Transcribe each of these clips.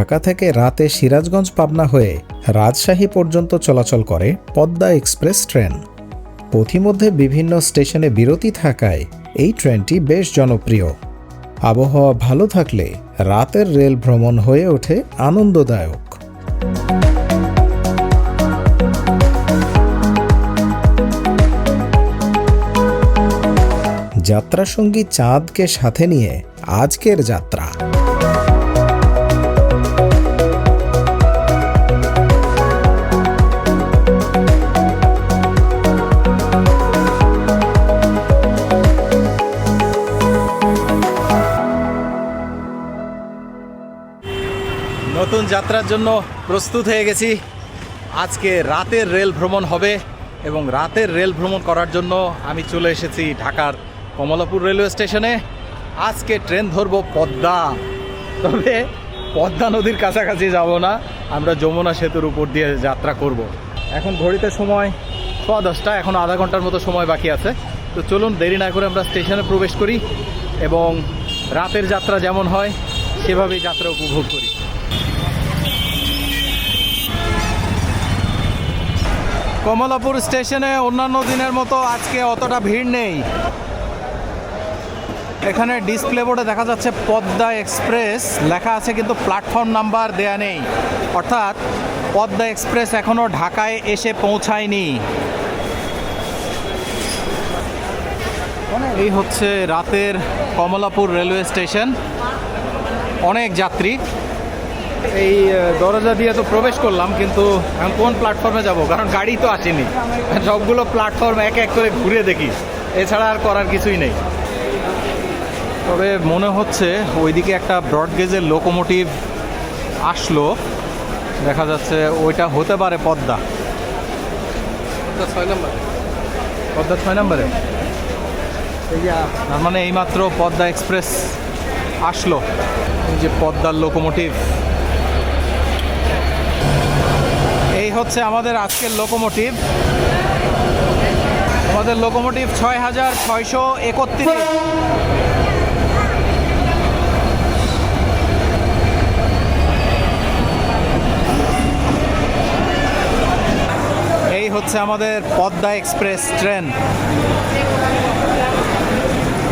ঢাকা থেকে রাতে সিরাজগঞ্জ পাবনা হয়ে রাজশাহী পর্যন্ত চলাচল করে পদ্মা এক্সপ্রেস ট্রেন। পথিমধ্যে বিভিন্ন স্টেশনে বিরতি থাকায় এই ট্রেনটি বেশ জনপ্রিয়। আবহাওয়া ভালো থাকলে রাতের রেল ভ্রমণ হয়ে ওঠে আনন্দদায়ক। যাত্রাসঙ্গী চাঁদকে সাথে নিয়ে আজকের যাত্রা। নতুন যাত্রার জন্য প্রস্তুত হয়ে গেছি। আজকে রাতের রেল ভ্রমণ হবে এবং রাতের রেল ভ্রমণ করার জন্য আমি চলে এসেছি ঢাকার কমলাপুর রেলওয়ে স্টেশনে। আজকে ট্রেন ধরবো পদ্মা, তবে পদ্মা নদীর কাছাকাছি যাব না, আমরা যমুনা সেতুর উপর দিয়ে যাত্রা করব। এখন ঘড়িতে সময় 10:15, এখন আধা ঘন্টার মতো সময় বাকি আছে। তো চলুন দেরি না করে আমরা স্টেশনে প্রবেশ করি এবং রাতের যাত্রা যেমন হয় সেভাবেই যাত্রা উপভোগ করি। কমলাপুর স্টেশনে অন্যান্য দিনের মতো আজকে অতটা ভিড় নেই। এখানে ডিসপ্লে বোর্ডে দেখা যাচ্ছে পদ্মা এক্সপ্রেস লেখা আছে, কিন্তু প্ল্যাটফর্ম নাম্বার দেয়া নেই, অর্থাৎ পদ্মা এক্সপ্রেস এখনও ঢাকায় এসে পৌঁছায়নি। এই হচ্ছে রাতের কমলাপুর রেলওয়ে স্টেশন। অনেক যাত্রী। এই দরজা দিয়ে তো প্রবেশ করলাম, কিন্তু এখন কোন প্ল্যাটফর্মে যাব, কারণ গাড়ি তো আসেনি। সবগুলো প্ল্যাটফর্ম এক এক করে ঘুরে দেখি, এছাড়া আর করার কিছুই নেই। তবে মনে হচ্ছে ওইদিকে একটা ব্রডগেজের লোকোমোটিভ আসলো, দেখা যাচ্ছে ওইটা হতে পারে পদ্মা 6 নম্বরে। পদ্মা 6 নম্বরে, তার মানে এইমাত্র পদ্মা এক্সপ্রেস আসলো। এই যে পদ্মার লোকোমোটিভ, এই হচ্ছে আমাদের আজকের লোকোমোটিভ। আমাদের লোকোমোটিভ 6631। এই হচ্ছে আমাদের পদ্মা এক্সপ্রেস ট্রেন।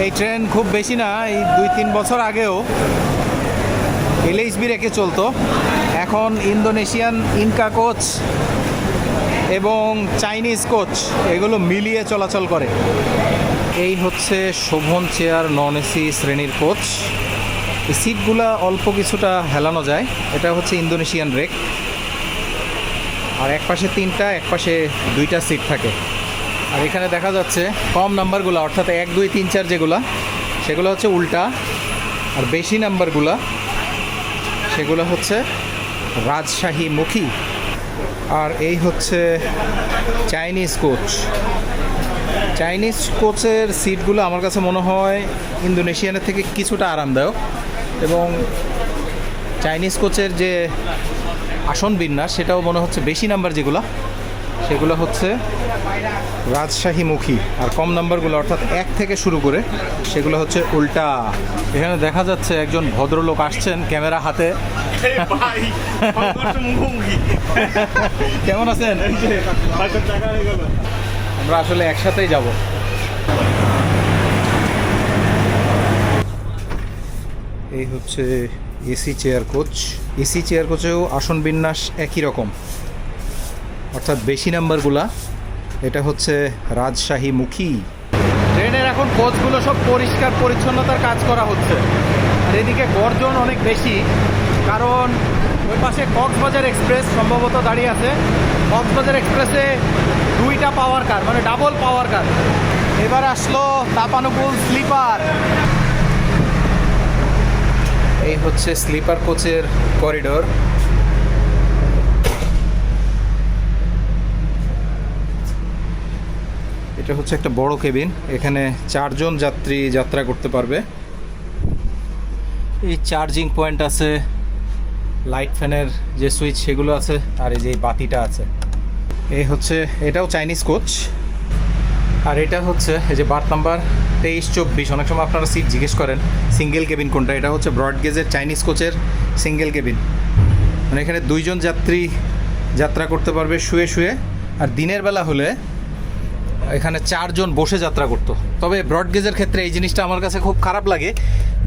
এই ট্রেন খুব বেশি না, এই 2-3 বছর আগেও LHB রেখে চলতো। এখন ইন্দোনেশিয়ান ইনকা কোচ এবং চাইনিজ কোচ এগুলো মিলিয়ে চলাচল করে। এই হচ্ছে শোভন চেয়ার নন এসি শ্রেণীর কোচ। এই সিটগুলো অল্প কিছুটা হেলানো যায়। এটা হচ্ছে ইন্দোনেশিয়ান রেক। আর এক পাশে 3টা, এক পাশে 2টা সিট থাকে। আর এখানে দেখা যাচ্ছে কম নাম্বারগুলো, অর্থাৎ 1, 2, 3, 4 যেগুলো, সেগুলো হচ্ছে উল্টা। আর বেশি নাম্বারগুলো সেগুলো হচ্ছে রাজশাহী মুখী। আর এই হচ্ছে চাইনিজ কোচ। চাইনিজ কোচের সিটগুলো আমার কাছে মনে হয় ইন্দোনেশিয়ানের থেকে কিছুটা আরামদায়ক, এবং চাইনিজ কোচের যে আসন বিন্যাস সেটাও মনে হচ্ছে বেশি নাম্বার যেগুলো, সেগুলো হচ্ছে রাজশাহী মুখী। আর কম নাম্বারগুলো অর্থাৎ 1 থেকে শুরু করে সেগুলো হচ্ছে উল্টা। এখানে দেখা যাচ্ছে একজন ভদ্রলোক আসছেন ক্যামেরা হাতে। কেমন আছেন? আমরা আসলে একসাথেই যাব। এই হচ্ছে AC chair coach. AC chair কোচেও আসন বিন্যাস একই রকম, অর্থাৎ বেশি নাম্বারগুলা। এটা হচ্ছে রাজশাহী মুখী। ট্রেনের এখন কোচগুলো সব পরিষ্কার পরিচ্ছন্নতার কাজ করা হচ্ছে। আর এদিকে গর্জন অনেক বেশি, কারণ ওই পাশে কক্সবাজার এক্সপ্রেস সম্ভবত দাঁড়িয়ে আছে। কক্সবাজার এক্সপ্রেসে 2টা পাওয়ার কার, মানে ডাবল পাওয়ার কার। এবার আসলো তাপানুকুল স্লিপার। এই হচ্ছে স্লিপার কোচের করিডোর। এটা হচ্ছে একটা বড় কেবিন, এখানে 4 জন যাত্রী যাত্রা করতে পারবে। এই চার্জিং পয়েন্ট আছে, লাইট ফ্যানের যে সুইচ সেগুলো আছে, আর এই যে বাতিটা আছে। এই হচ্ছে, এটাও চাইনিজ কোচ। আর এটা হচ্ছে এই যে বার্থ নাম্বার 23-24। অনেক সময় আপনারা সিট জিজ্ঞেস করেন সিঙ্গেল কেবিন কোনটা, এটা হচ্ছে ব্রডগেজের চাইনিজ কোচের সিঙ্গেল কেবিন। মানে এখানে 2 জন যাত্রী যাত্রা করতে পারবে শুয়ে শুয়ে, আর দিনের বেলা হলে এখানে 4 জন বসে যাত্রা করতো। তবে ব্রডগেজের ক্ষেত্রে এই জিনিসটা আমার কাছে খুব খারাপ লাগে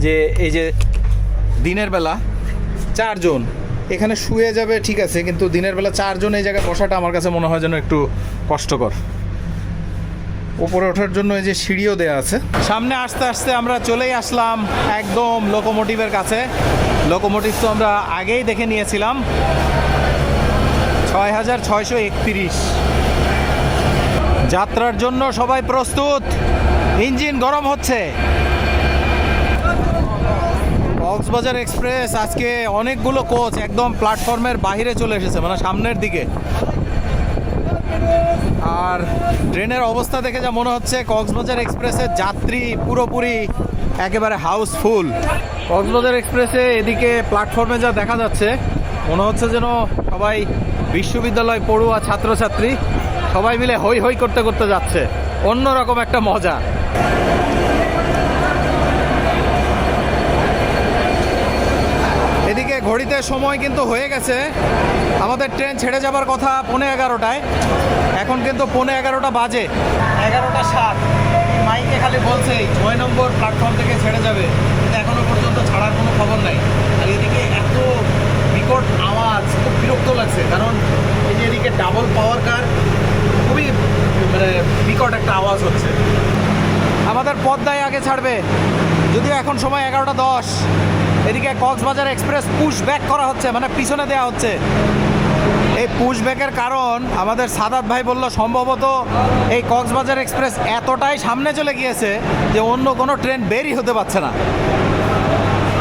যে এই যে দিনের বেলা 4 জন এখানে শুয়ে যাবে ঠিক আছে, কিন্তু দিনের বেলা 4 জন এই জায়গায় বসাটা আমার কাছে মনে হয় যেন একটু কষ্টকর। উপরে ওঠার জন্য এই যে সিঁড়িও দেওয়া আছে। সামনে আস্তে আস্তে আমরা চলেই আসলাম একদম লোকোমোটিভের কাছে। লোকোমোটিভ তো আমরা আগেই দেখে নিয়েছিলাম, 6631। যাত্রার জন্য সবাই প্রস্তুত, ইঞ্জিন গরম হচ্ছে। কক্সবাজার এক্সপ্রেস আজকে অনেকগুলো কোচ একদম প্ল্যাটফর্মের বাইরে চলে এসেছে, মানে সামনের দিকে। আর ট্রেনের অবস্থা দেখে যা মনে হচ্ছে কক্সবাজার এক্সপ্রেসের যাত্রী পুরোপুরি একেবারে হাউসফুল। কক্সবাজার এক্সপ্রেসে এদিকে প্ল্যাটফর্মে যা দেখা যাচ্ছে মনে হচ্ছে যেন সবাই বিশ্ববিদ্যালয় পড়ুয়া ছাত্রছাত্রী সবাই মিলে হই হই করতে করতে যাচ্ছে, অন্যরকম একটা মজা। এদিকে ঘড়িতে সময় কিন্তু হয়ে গেছে, আমাদের ট্রেন ছেড়ে যাবার কথা 11:15টায়, এখন কিন্তু 11:15 বাজে, 11:07। মাইকে খালি বলছে 6 নম্বর প্ল্যাটফর্ম থেকে ছেড়ে যাবে, কিন্তু এখনো পর্যন্ত ছাড়ার কোনো খবর নাই। আর এদিকে এত বিকট আওয়াজ, খুব বিরক্ত লাগছে, কারণ এই যে এদিকে ডাবল পাওয়ার কার, খুবই মানে বিকট একটা আওয়াজ হচ্ছে। আমাদের পদ্মায় আগে ছাড়বে, যদিও এখন সময় 11:10। এদিকে কক্সবাজার এক্সপ্রেস পুশ ব্যাক করা হচ্ছে, মানে পিছনে দেওয়া হচ্ছে। এই পুশ ব্যাকের কারণ আমাদের সাদাত ভাই বলল সম্ভবত এই কক্সবাজার এক্সপ্রেস এতটাই সামনে চলে গিয়েছে যে অন্য কোনো ট্রেন বেরই হতে পারছে না,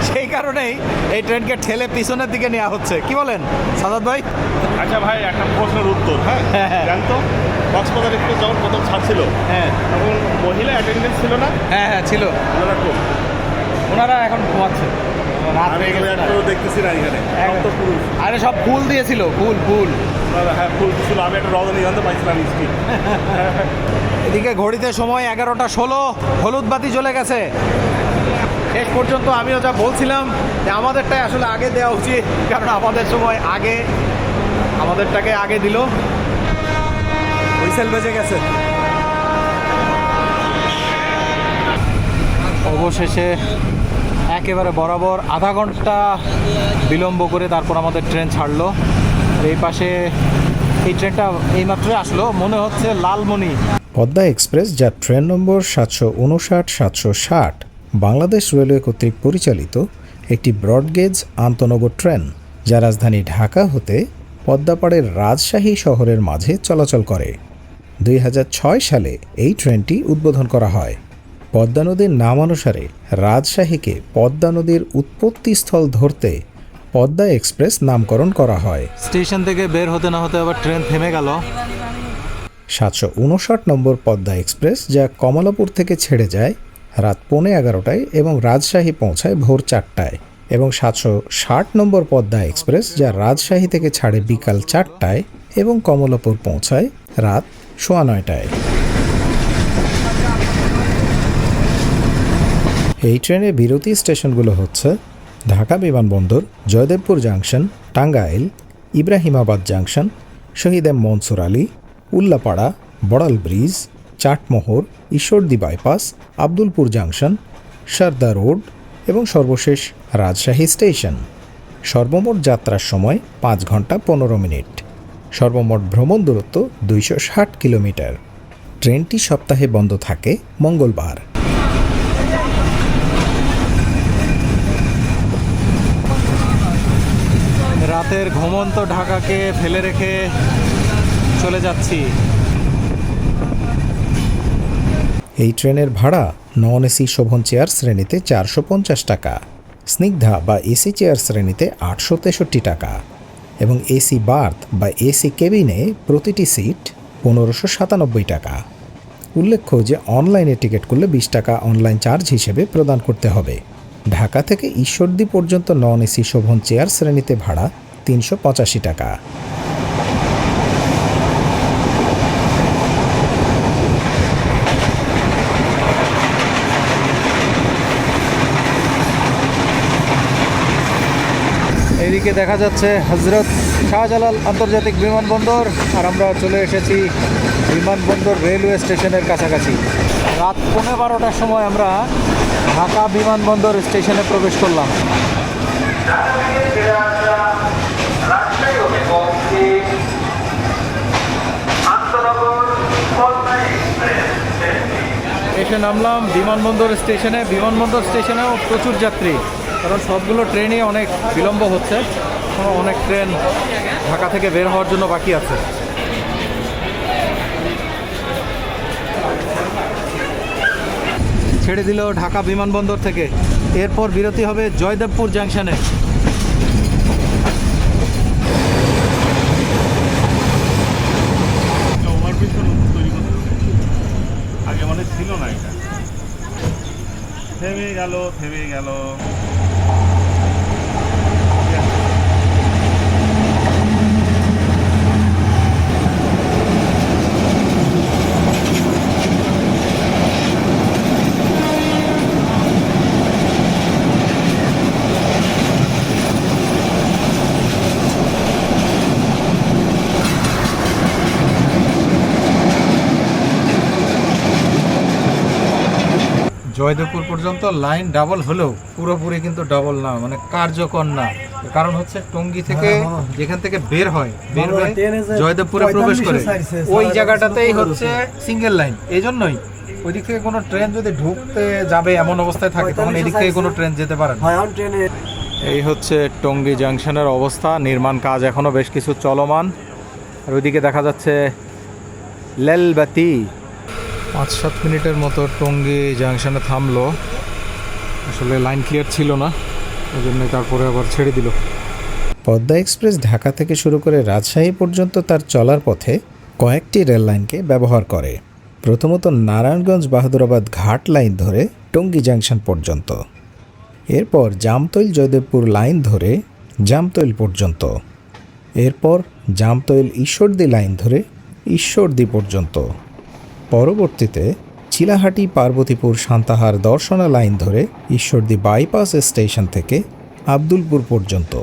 সেই কারণেই এই ট্রেনকে ঠেলে পিছনের দিকে নেওয়া হচ্ছে। কি বলেন সাদাত ভাই? আচ্ছা ভাই, একটা প্রশ্নের উত্তর। হ্যাঁ, জানতো কক্সবাজার এক্সপ্রেস যখন প্রথম ছাড়ছিল, হ্যাঁ, তখন মহিলা অ্যাটেন্ডেন্স ছিল না? হ্যাঁ হ্যাঁ ছিল। ওনারা এখন ঘুমাচ্ছে, রাত আমি হয়ে এগুলো গেছে না। একটু দেখতেছি না এখানে, সব তো পুরুষ। আরে সব ফুল দিয়েছিল, ফুল ফুল। হ্যাঁ, ফুল ছিল। আমি একটা রজনীগন্ধা পাইছিলাম স্কিন। এদিকে ঘড়িতে সময় 11:16, হলুদ বাতি জ্বলে গেছে। শেষ পর্যন্ত আমিও যা বলছিলাম যে আমাদেরটাই আসলে আগে দেওয়া উচিত, কারণ আমাদের সময় আগে, আমাদেরটাকে আগে দিল। হুইসেল বেজে গেছে। অবশেষে একেবারে বরাবর আধা ঘন্টা বিলম্ব করে তারপর আমাদের ট্রেন ছাড়লো। এই পাশে এই ট্রেনটা এইমাত্রই আসলো, মনে হচ্ছে লালমনি। পদ্মা এক্সপ্রেস, যার ট্রেন নম্বর 759-760, বাংলাদেশ রেলওয়ে কর্তৃক পরিচালিত একটি ব্রডগেজ আন্তনগর ট্রেন, যা রাজধানী ঢাকা হতে পদ্মাপাড়ের রাজশাহী শহরের মাঝে চলাচল করে। 2006 সালে এই ট্রেনটি উদ্বোধন করা হয়। পদ্মা নদীর নামানুসারে রাজশাহীকে পদ্মা নদীর উৎপত্তিস্থল ধরতে পদ্মা এক্সপ্রেস নামকরণ করা হয়। স্টেশন থেকে বের হতে না হতে আবার ট্রেন থেমে গেল। 759 নম্বর পদ্মা এক্সপ্রেস, যা কমলাপুর থেকে ছেড়ে যায় রাত 11:15টায় এবং রাজশাহী পৌঁছায় ভোর 4টায়, এবং 760 নম্বর পদ্মা এক্সপ্রেস, যা রাজশাহী থেকে ছাড়ে বিকাল 4টায় এবং কমলাপুর পৌঁছায় রাত 9:15টায়। এই ট্রেনে বিরতি স্টেশনগুলো হচ্ছে ঢাকা বিমানবন্দর, Joydebpur junction, Tangail, Ibrahimabad junction, Shahid M Mansur Ali, Ullapara, Baral bridge, Chatmohar, Ishwardi bypass, Abdulpur junction, Sarda road এবং সর্বশেষ রাজশাহী স্টেশন। সর্বমোট যাত্রার সময় 5 ঘন্টা 15 মিনিট। সর্বমোট ভ্রমণ দূরত্ব 260 কিলোমিটার। ট্রেনটি সপ্তাহে বন্ধ থাকে মঙ্গলবার। রাতের ঘুমন্ত ঢাকাকে ফেলে রেখে চলে যাচ্ছি। এই ট্রেনের ভাড়া নন এসি শোভন চেয়ার শ্রেণীতে 450 টাকা, স্নিগ্ধা বা এসি চেয়ার শ্রেণীতে 863 টাকা এবং এসি বার্থ বা এসি কেবিনে প্রতিটি সিট 1597 টাকা। উল্লেখ্য যে অনলাইনে টিকিট করলে 20 টাকা অনলাইন চার্জ হিসেবে প্রদান করতে হবে। ঢাকা থেকে ঈশ্বরদী পর্যন্ত নন এসি শোভন চেয়ার শ্রেণীতে ভাড়া 385 টাকা। ওইদিকে দেখা যাচ্ছে হজরত শাহজালাল আন্তর্জাতিক বিমানবন্দর, আর আমরা চলে এসেছি বিমানবন্দর রেলওয়ে স্টেশনের কাছাকাছি। রাত 12:15টার সময় আমরা ঢাকা বিমানবন্দর স্টেশনে প্রবেশ করলাম। এসে নামলাম বিমানবন্দর স্টেশনে। বিমানবন্দর স্টেশনেও প্রচুর যাত্রী, কারণ সবগুলো ট্রেনই অনেক বিলম্ব হচ্ছে। অনেক ট্রেন ঢাকা থেকে বের হওয়ার জন্য বাকি আছে। ছেড়ে দিল ঢাকা বিমানবন্দর থেকে। এরপর বিরতি হবে জয়দেবপুর জাংশনে। ওভারব্রিজ তৈরি করতে আগে মানে ছিল না, এটা থেমে গেল। জয়দেবপুর পর্যন্ত লাইন ডাবল হলেও পুরোপুরি কিন্তু ডাবল না, মানে কার্যকর না। কারণ হচ্ছে টঙ্গী থেকে যেখান থেকে বের হয়ে জয়দেবপুরে প্রবেশ করে ওই জায়গাটাতেই হচ্ছে সিঙ্গেল লাইন। এই জন্যই ওই দিক থেকে কোনো ট্রেন যদি ঢুকতে যাবে এমন অবস্থায় থাকে, তখন এদিক থেকে কোনো ট্রেন যেতে পারে না। এই হচ্ছে টঙ্গী জাংশনের অবস্থা। নির্মাণ কাজ এখনো বেশ কিছু চলমান। আর ওইদিকে দেখা যাচ্ছে লেলবাতি। 5-7 মিনিটের মতো টঙ্গী জাংশনে থামলো। আসলে লাইন ক্লিয়ার ছিল না, ওই জন্য তারপরে আবার ছেড়ে দিল। পদ্মা এক্সপ্রেস ঢাকা থেকে শুরু করে রাজশাহী পর্যন্ত তার চলার পথে কয়েকটি রেল লাইনকে ব্যবহার করে। প্রথমত নারায়ণগঞ্জ বাহাদুরাবাদ ঘাট লাইন ধরে টঙ্গী জাংশন পর্যন্ত, এরপর জামতৈল জয়দেবপুর লাইন ধরে জামতৈল পর্যন্ত, এরপর জামতৈল ঈশ্বরদী লাইন ধরে ঈশ্বরদী পর্যন্ত, পরবর্তীতে চিলাহাটি পার্বতীপুর সান্তাহার দর্শনা লাইন ধরে ঈশ্বরদী বাইপাস স্টেশন থেকে আব্দুলপুর পর্যন্ত,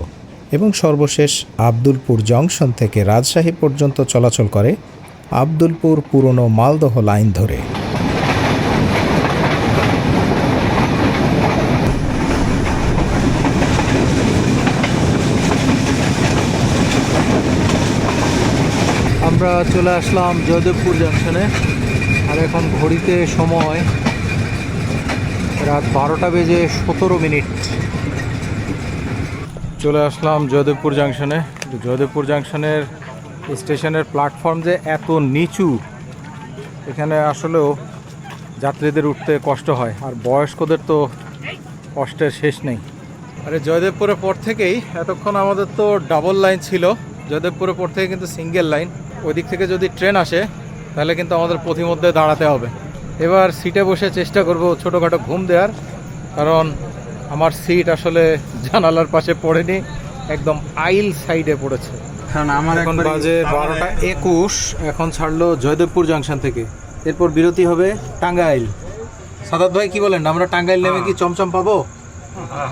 এবং সর্বশেষ আব্দুলপুর জংশন থেকে রাজশাহী পর্যন্ত চলাচল করে আব্দুলপুর পুরনো মালদহ লাইন ধরে। আমরা চলে আসলাম জয়দেবপুর জাংশনে। আর এখন ঘড়িতে সময় রাত 12:17। চলে আসলাম জয়দেবপুর জাংশনে। জয়দেবপুর জাংশনের স্টেশনের প্ল্যাটফর্ম যে এত নিচু, এখানে আসলেও যাত্রীদের উঠতে কষ্ট হয়, আর বয়স্কদের তো কষ্টের শেষ নেই। আরে জয়দেবপুরের পর থেকেই এতক্ষণ আমাদের তো ডাবল লাইন ছিল, জয়দেবপুরের পর থেকে কিন্তু সিঙ্গেল লাইন। ওই দিক থেকে যদি ট্রেন আসে তাহলে কিন্তু আমাদের পথিমধ্যে দাঁড়াতে হবে। এবার সিটে বসে চেষ্টা করব ছোটোখাটো ঘুম দেওয়ার, কারণ আমার সিট আসলে জানালার পাশে পড়েনি, একদম আইল সাইডে পড়েছে। এখন বাজে 12:21। এখন ছাড়লো জয়দেবপুর জাংশন থেকে, এরপর বিরতি হবে টাঙ্গাইল। সাদাত ভাই কি বলেন, আমরা টাঙ্গাইল নেমে কি চমচম পাবো?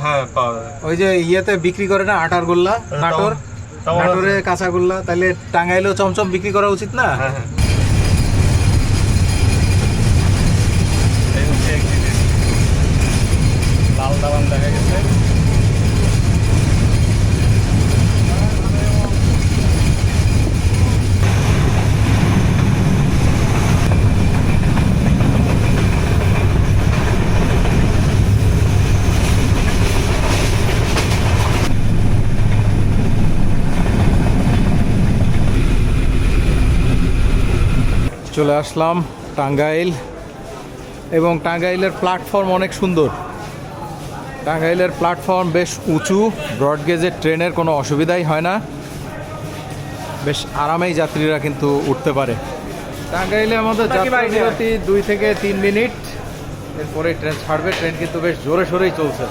হ্যাঁ, পাওয়া যায়। ওই যে ইয়েতে বিক্রি করে না আটার গোল্লা, নাটোরে কাঁচাগোল্লা, তাহলে টাঙ্গাইলেও চমচম বিক্রি করা উচিত না? হ্যাঁ, এই হচ্ছে এক জিনিস, লাল দালান দেখা গেছে। চলে আসলাম টাঙ্গাইল, এবং টাঙ্গাইলের প্ল্যাটফর্ম অনেক সুন্দর। টাঙ্গাইলের প্ল্যাটফর্ম বেশ উঁচু, ব্রডগেজের ট্রেনের কোনো অসুবিধাই হয় না, বেশ আরামেই যাত্রীরা কিন্তু উঠতে পারে। টাঙ্গাইলে আমাদের যাত্রা বিরতি 2 থেকে 3 মিনিট, এরপরে ট্রেন ছাড়বে। ট্রেন কিন্তু বেশ জোরে সোরেই চলছে।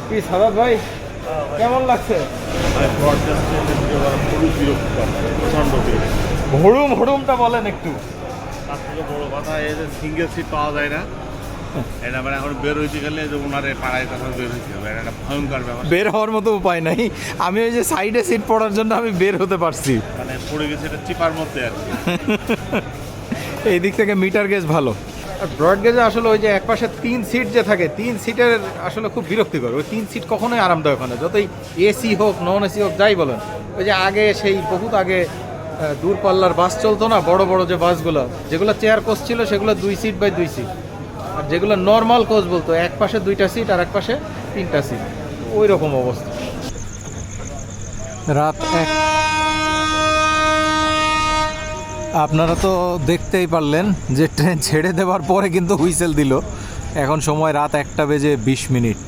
কি সাদাত ভাই, কেমন লাগছে? হুড়ুমটা বলেন একটু। তার থেকে বড় কথা এই যে সিঙ্গেল সিট পাওয়া যায় না, এটা মানে এখন বের হইতে গেলে যে ওনারে পাড়ায় তখন বের হইতে হবে, এটা একটা ভয়ঙ্কর ব্যাপার। বের হওয়ার মতো উপায় নাই, আমি ওই যে সাইডে সিট পড়ার জন্য আমি বের হতে পারছি। মানে পড়ে গেছে এটা চিপার মধ্যে আর কি। এই দিক থেকে মিটার গেজ ভালো। আর ব্রড গেজে আসলে ওই যে একপাশে 3 সিট যে থাকে, 3 সিটের আসলে খুব বিরক্তিকর। ওই 3 সিট কখনোই আরামদায়ক হয় না, যতই এসি হোক নন এসি হোক যাই বলেন। ওই যে আগে সেই বহুত আগে দূরপাল্লার বাস চলতো না, বড় বড় যে বাসগুলো, যেগুলো চেয়ার কোচ ছিল সেগুলো 2 সিট বাই 2 সিট। আর যেগুলো নর্মাল কোচ বলতো এক পাশে 2টা সিট আর এক পাশে 3টা সিট, ওই রকম অবস্থা। রাত 1, আপনারা তো দেখতেই পারলেন যে ট্রেন ছেড়ে দেওয়ার পরে কিন্তু হুইসেল দিল। এখন সময় রাত 1:20।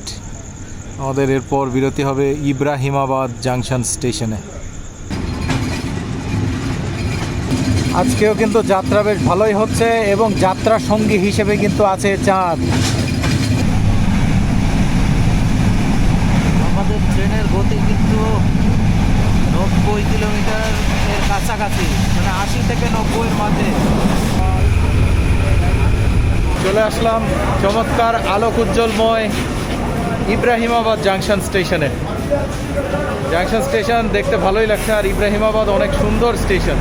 আমাদের এরপর বিরতি হবে ইব্রাহিমাবাদ জাংশন স্টেশনে। আজকেও কিন্তু যাত্রা বেশ ভালোই হচ্ছে এবং যাত্রা সঙ্গী হিসেবে কিন্তু আছে চাঁদ। আমাদের ট্রেনের গতি কিন্তু 90 কিলোমিটার এর কাছাকাছি, মানে 80 থেকে 90 এর মাঝে। চলে আসলাম চমৎকার আলোক উজ্জ্বলময় ইব্রাহিমাবাদ জাংশন স্টেশনে। জাংশন স্টেশন দেখতে ভালোই লাগছে, আর ইব্রাহিমাবাদ অনেক সুন্দর স্টেশন।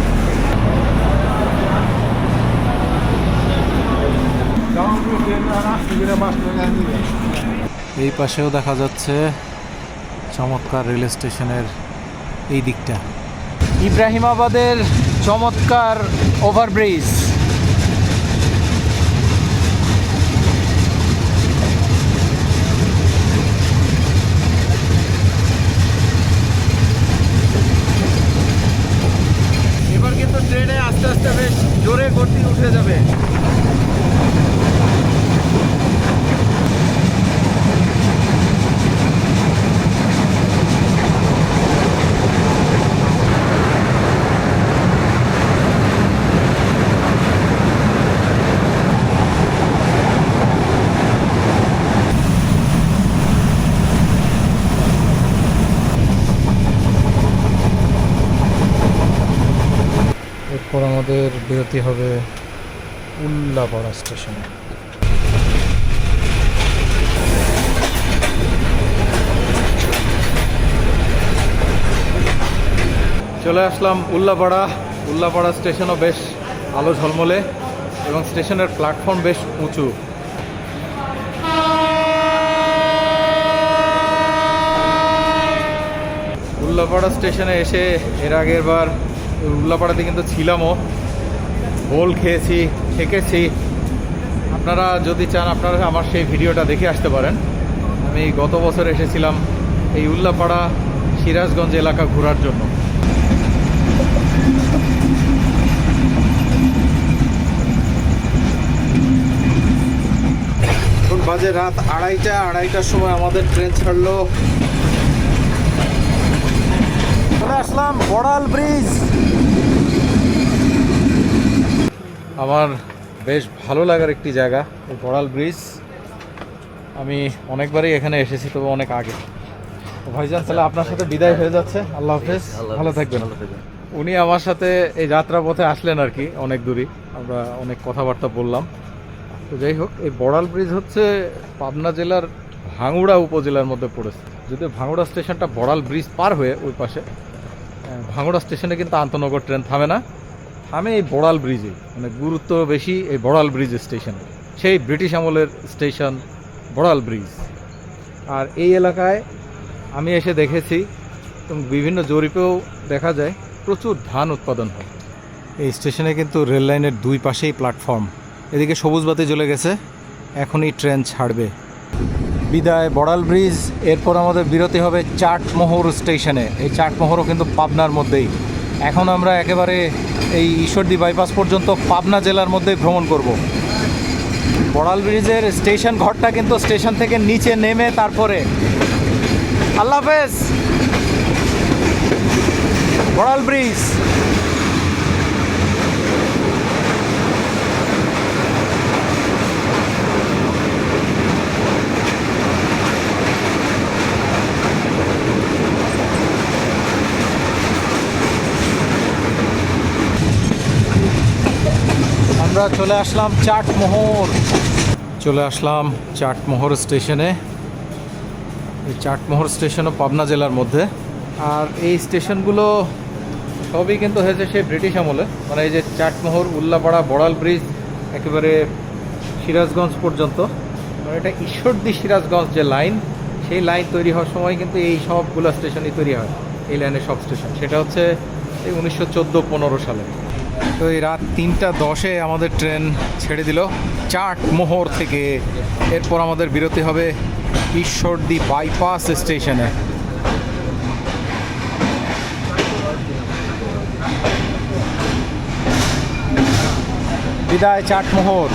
এই পাশেও দেখা যাচ্ছে চমৎকার রেল স্টেশনের এই দিকটা। ইব্রাহিমাবাদের চমৎকার ওভারব্রিজ। এবার কিন্তু ট্রেনে আস্তে আস্তে বেশ জোরে গতি উঠে যাবে। এরপর আমাদের বিরতি হবে উল্লাপাড়া স্টেশনে। চলে আসলাম উল্লাপাড়া স্টেশনও বেশ আলো ঝলমলে এবং স্টেশনের প্ল্যাটফর্ম বেশ উঁচু। উল্লাপাড়া স্টেশনে এসে এর আগের বার উল্লাপাড়াতে কিন্তু ছিলামও, বোল খেয়েছি, থেকেছি। আপনারা যদি চান আপনারা আমার সেই ভিডিওটা দেখে আসতে পারেন। আমি গত বছর এসেছিলাম এই উল্লাপাড়া সিরাজগঞ্জ এলাকা ঘোরার জন্য। এখন বাজে রাত 2:30টার সময় আমাদের ট্রেন ছাড়লো। চলে আসলাম বড়াল ব্রিজ। আমার বেশ ভালো লাগার একটি জায়গা এই বড়াল ব্রিজ। আমি অনেকবারই এখানে এসেছি, তবে অনেক আগে। ভাইজান তাহলে আপনার সাথে বিদায় হয়ে যাচ্ছে, আল্লাহ হাফেজ, ভালো থাকবেন। উনি আমার সাথে এই যাত্রা পথে আসলেন আর কি, অনেক দূরই, আমরা অনেক কথাবার্তা বললাম। তো যাই হোক, এই বড়াল ব্রিজ হচ্ছে পাবনা জেলার ভাঙুড়া উপজেলার মধ্যে পড়েছে। যদিও ভাঙুড়া স্টেশনটা বড়াল ব্রিজ পার হয়ে ওই পাশে। ভাঙুড়া স্টেশনে কিন্তু আন্তনগর ট্রেন থামে না, থামে এই বড়াল ব্রিজে। মানে গুরুত্ব বেশি এই বড়াল ব্রিজ স্টেশন, সেই ব্রিটিশ আমলের স্টেশন বড়াল ব্রিজ। আর এই এলাকায় আমি এসে দেখেছি এবং বিভিন্ন জরিপেও দেখা যায় প্রচুর ধান উৎপাদন হয়। এই স্টেশনে কিন্তু রেল লাইনের 2 পাশেই প্ল্যাটফর্ম। এদিকে সবুজ বাতি জ্বলে গেছে, এখনই ট্রেন ছাড়বে। বিদায় বড়াল ব্রিজ। এরপর আমাদের বিরতি হবে চাটমোহর স্টেশনে। এই চাটমোহরও কিন্তু পাবনার মধ্যেই। এখন আমরা একেবারে এই ঈশ্বরদী বাইপাস পর্যন্ত পাবনা জেলার মধ্যেই ভ্রমণ করব। বড়াল ব্রিজের স্টেশন ঘরটা কিন্তু স্টেশন থেকে নিচে নেমে তারপরে। আল্লাহ হাফেজ। বড়াল ব্রিজ। আমরা চলে আসলাম চাটমোহর। চলে আসলাম চাটমোহর স্টেশনে। এই চাটমোহর স্টেশনও পাবনা জেলার মধ্যে। আর এই স্টেশনগুলো সবই কিন্তু হয়েছে সেই ব্রিটিশ আমলে, মানে এই যে চাটমোহর, উল্লাপাড়া, বড়াল ব্রিজ, একেবারে সিরাজগঞ্জ পর্যন্ত, মানে এটা ঈশ্বরদী সিরাজগঞ্জ যে লাইন, সেই লাইন তৈরি হওয়ার সময় কিন্তু এই সবগুলো স্টেশনই তৈরি হয়, এই লাইনের সব স্টেশন। সেটা হচ্ছে এই 1914-15 সালে। তো এই রাত 3:10 আমাদের ট্রেন ছেড়ে দিল চাটমোহর থেকে। এরপর আমাদের বিরতি হবে ঈশ্বরদী বাইপাস স্টেশনে। বিদায় চাটমোহর।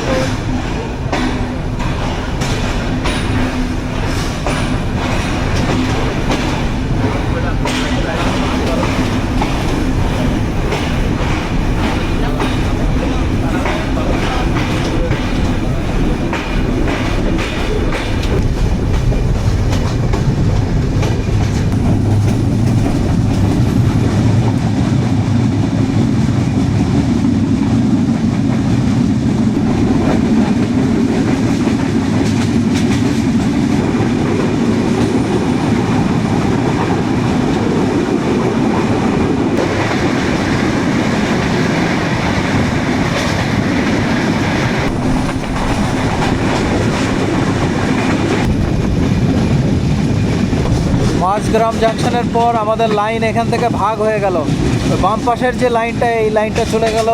মাঝগ্রাম জাংশনের পর আমাদের লাইন এখান থেকে ভাগ হয়ে গেল। বাম পাশের যে লাইনটা, এই লাইনটা চলে গেল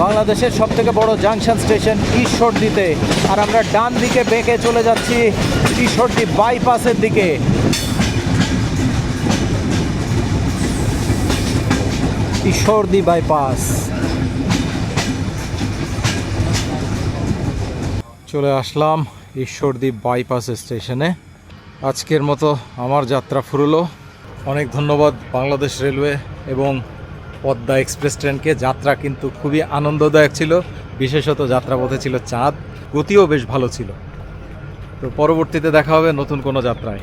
বাংলাদেশের সবথেকে বড় জাংশন স্টেশন ঈশ্বরদীতে। আর আমরা ডান দিকে বেঁকে চলে যাচ্ছি ঈশ্বরদী বাইপাসের দিকে। ঈশ্বরদী বাইপাস। চলে আসলাম ঈশ্বরদী বাইপাস স্টেশনে। আজকের মতো আমার যাত্রা ফুরলো। অনেক ধন্যবাদ বাংলাদেশ রেলওয়ে এবং পদ্মা এক্সপ্রেস ট্রেনকে। যাত্রা কিন্তু খুবই আনন্দদায়ক ছিল, বিশেষত যাত্রাপথে ছিল চাঁদ, গতিও বেশ ভালো ছিল। তো পরবর্তীতে দেখা হবে নতুন কোনো যাত্রায়।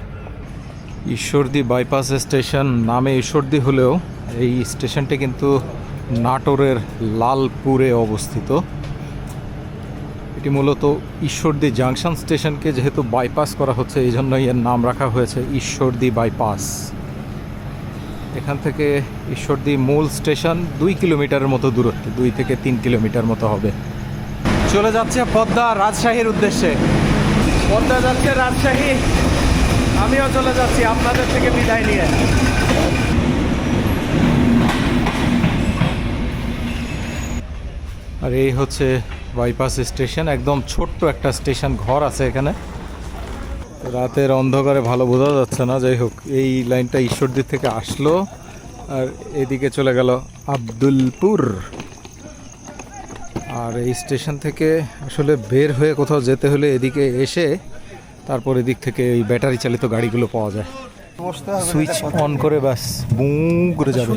ঈশ্বরদী বাইপাস স্টেশন নামে ঈশ্বরদী হলেও এই স্টেশনটি কিন্তু নাটোরের লালপুরে অবস্থিত। এটি মূলত ঈশ্বরদী জাংশন স্টেশনকে যেহেতু বাইপাস করা হচ্ছে, এই জন্যই এর নাম রাখা হয়েছে ঈশ্বরদী বাইপাস। এখান থেকে ঈশ্বরদী মূল স্টেশন 2 কিলোমিটারের মতো দূরত্ব, 2 থেকে 3 কিলোমিটার মতো হবে। চলে যাচ্ছে পদ্মা রাজশাহীর উদ্দেশ্যে। পদ্মা যাচ্ছে রাজশাহী, আমিও চলে যাচ্ছি আপনাদের থেকে বিদায় নিয়ে। আর এই হচ্ছে বাইপাস স্টেশন। একদম ছোট্ট একটা স্টেশন ঘর আছে এখানে। রাতের অন্ধকারে ভালো বোঝা যাচ্ছে না, যাই হোক এই লাইনটা ঈশ্বরদী থেকে আসলো আর এদিকে চলে গেল আব্দুলপুর। আর এই স্টেশন থেকে আসলে বের হয়ে কোথাও যেতে হলে এদিকে এসে তারপর এদিক থেকে এই ব্যাটারি চালিত গাড়িগুলো পাওয়া যায়। সুইচ অন করে ব্যাস বুঁ করে যাবে।